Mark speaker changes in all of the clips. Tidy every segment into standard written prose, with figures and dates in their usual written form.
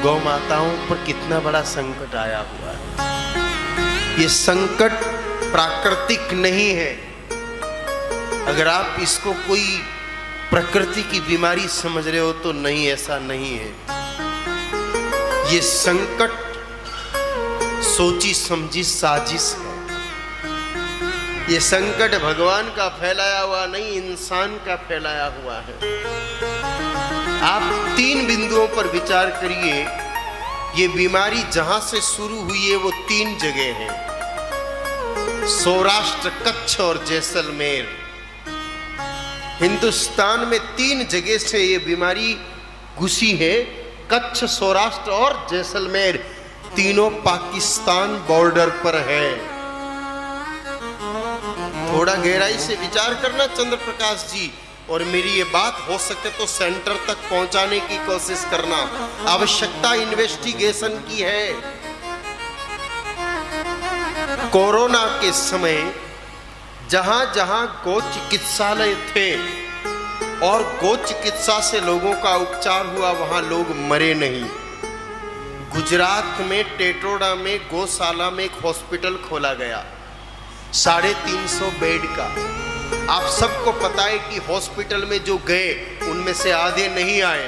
Speaker 1: गौ माताओं पर कितना बड़ा संकट आया हुआ है। ये संकट प्राकृतिक नहीं है। अगर आप इसको कोई प्रकृति की बीमारी समझ रहे हो तो नहीं, ऐसा नहीं है। ये संकट सोची समझी साजिश है। ये संकट भगवान का फैलाया हुआ नहीं, इंसान का फैलाया हुआ है। आप 3 बिंदुओं पर विचार करिए। ये बीमारी जहां से शुरू हुई है वो 3 जगह है, सौराष्ट्र, कच्छ और जैसलमेर। हिंदुस्तान में 3 जगह से ये बीमारी घुसी है, कच्छ, सौराष्ट्र और जैसलमेर। तीनों पाकिस्तान बॉर्डर पर है। थोड़ा गहराई से विचार करना चंद्र प्रकाश जी, और मेरी ये बात हो सके तो सेंटर तक पहुंचाने की कोशिश करना। आवश्यकता इन्वेस्टिगेशन की है। कोरोना के समय जहां जहां गो चिकित्सालय थे और गो चिकित्सा से लोगों का उपचार हुआ, वहां लोग मरे नहीं। गुजरात में टेटोड़ा में गौशाला में एक हॉस्पिटल खोला गया 350 बेड का। आप सबको पता है कि हॉस्पिटल में जो गए उनमें से आधे नहीं आए,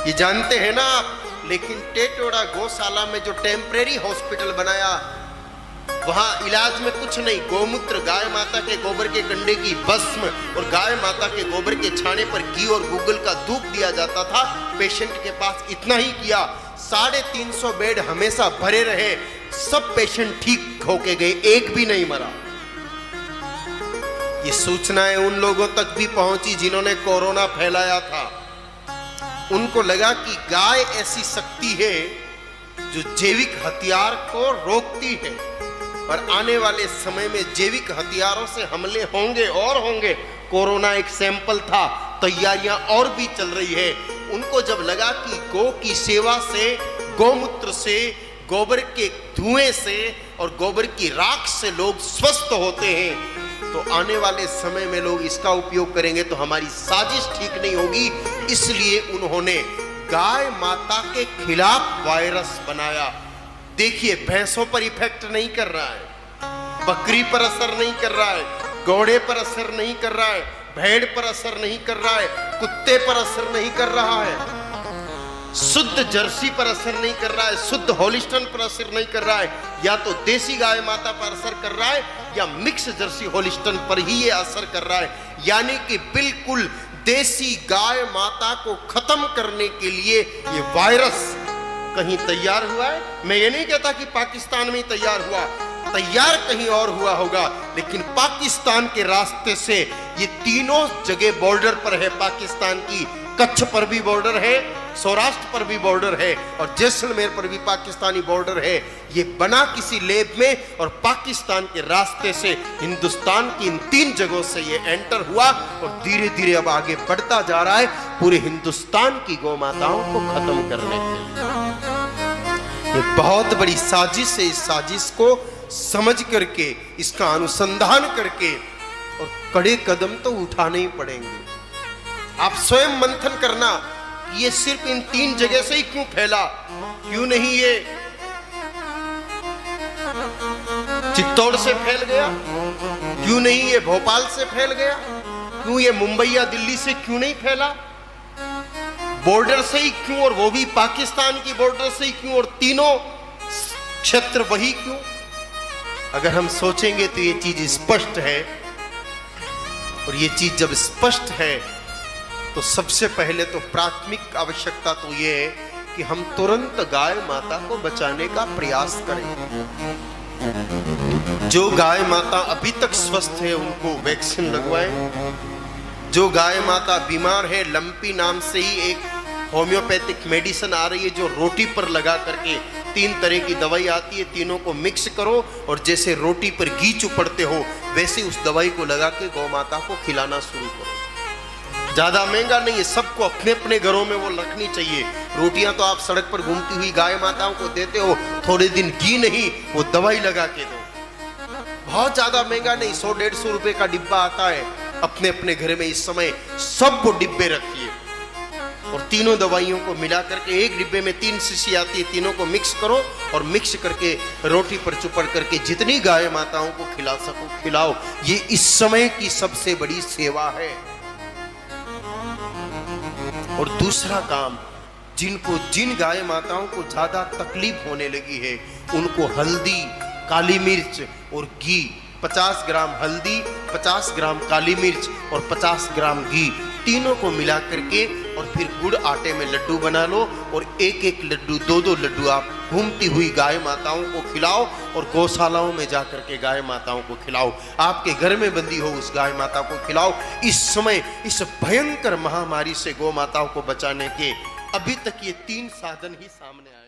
Speaker 1: ये जानते हैं ना आप। लेकिन टेटोड़ा गौशाला में जो टेम्परेरी हॉस्पिटल बनाया, वहां इलाज में कुछ नहीं, गोमूत्र, गाय माता के गोबर के कंडे की भस्म और गाय माता के गोबर के छाने पर घी और गूगल का धूप दिया जाता था पेशेंट के पास। इतना ही किया। 350 बेड हमेशा भरे रहे। सब पेशेंट ठीक होके गए, एक भी नहीं मरा। ये सूचनाएं उन लोगों तक भी पहुंची जिन्होंने कोरोना फैलाया था। उनको लगा कि गाय ऐसी शक्ति है जो जैविक हथियार को रोकती है, और आने वाले समय में जैविक हथियारों से हमले होंगे और होंगे। कोरोना एक सैंपल था, तैयारियां और भी चल रही है। उनको जब लगा कि गौ की सेवा से, गौमूत्र से, गोबर के धुएं से और गोबर की राख से लोग स्वस्थ होते हैं, तो आने वाले समय में लोग इसका उपयोग करेंगे तो हमारी साजिश ठीक नहीं होगी। इसलिए उन्होंने गाय माता के खिलाफ वायरस बनाया। देखिए, भैंसों पर इफेक्ट नहीं कर रहा है, बकरी पर असर नहीं कर रहा है, घोड़े पर असर नहीं कर रहा है, भेड़ पर असर नहीं कर रहा है, कुत्ते पर असर नहीं कर रहा है, शुद्ध जर्सी पर असर नहीं कर रहा है, शुद्ध होलिस्टन पर असर नहीं कर रहा है। या तो देसी गाय माता पर असर कर रहा है या मिक्स जर्सी होलिस्टन पर ही ये असर कर रहा है। यानी कि बिल्कुल देसी गाय माता को खत्म करने के लिए ये वायरस कहीं तैयार हुआ है। मैं ये नहीं कहता कि पाकिस्तान में ही तैयार हुआ, तैयार कहीं और हुआ होगा, लेकिन पाकिस्तान के रास्ते से ये तीनों जगह बॉर्डर पर है। पाकिस्तान की कच्छ पर भी बॉर्डर है, सौराष्ट्र पर भी बॉर्डर है और जैसलमेर पर भी पाकिस्तानी बॉर्डर है। ये बना किसी लैब में और पाकिस्तान के रास्ते से हिंदुस्तान की इन 3 जगहों से ये एंटर हुआ और धीरे धीरे अब आगे बढ़ता जा रहा है पूरे हिंदुस्तान की गौ माताओं को खत्म करने के लिए। ये बहुत बड़ी साजिश है। इस साजिश को समझ करके, इसका अनुसंधान करके और कड़े कदम तो उठाने ही पड़ेंगे। आप स्वयं मंथन करना, ये सिर्फ इन 3 जगह से ही क्यों फैला? क्यों नहीं ये चित्तौड़ से फैल गया? क्यों नहीं ये भोपाल से फैल गया? क्यों ये मुंबई या दिल्ली से क्यों नहीं फैला? बॉर्डर से ही क्यों, और वो भी पाकिस्तान की बॉर्डर से ही क्यों, और तीनों क्षेत्र वही क्यों? अगर हम सोचेंगे तो ये चीज स्पष्ट है, और ये चीज जब स्पष्ट है तो सबसे पहले तो प्राथमिक आवश्यकता तो ये है कि हम तुरंत गाय माता को बचाने का प्रयास करें। जो गाय माता अभी तक स्वस्थ है उनको वैक्सीन लगवाएं। जो गाय माता बीमार है, लंपी नाम से ही एक होम्योपैथिक मेडिसिन आ रही है जो रोटी पर लगा करके 3 तरह की दवाई आती है, तीनों को मिक्स करो और जैसे रोटी पर घी चुपड़ते हो वैसे उस दवाई को लगा के गौ माता को खिलाना शुरू करो। ज्यादा महंगा नहीं है, सबको अपने अपने घरों में वो रखनी चाहिए। रोटियां तो आप सड़क पर घूमती हुई गाय माताओं को देते हो, थोड़े दिन घी नहीं, वो दवाई लगा के दो। बहुत ज्यादा महंगा नहीं, 100-150 रुपए का डिब्बा आता है। अपने अपने घर में इस समय सब वो डिब्बे रखिए। और तीनों दवाइयों को मिला करके एक डिब्बे में 3 शीशी आती है, तीनों को मिक्स करो और मिक्स करके रोटी पर चुपड़ करके जितनी गाय माताओं को खिला सको खिलाओ। ये इस समय की सबसे बड़ी सेवा है। और दूसरा काम, जिन गाय माताओं को ज्यादा तकलीफ होने लगी है उनको हल्दी, काली मिर्च और घी, 50 ग्राम हल्दी, 50 ग्राम काली मिर्च और 50 ग्राम घी, तीनों को मिला करके और फिर गुड़ आटे में लड्डू बना लो और एक एक लड्डू, 2-2 लड्डू आप घूमती हुई गाय माताओं को खिलाओ और गौशालाओं में जाकर के गाय माताओं को खिलाओ। आपके घर में बंदी हो उस गाय माता को खिलाओ। इस समय इस भयंकर महामारी से गौ माताओं को बचाने के अभी तक ये 3 साधन ही सामने आए।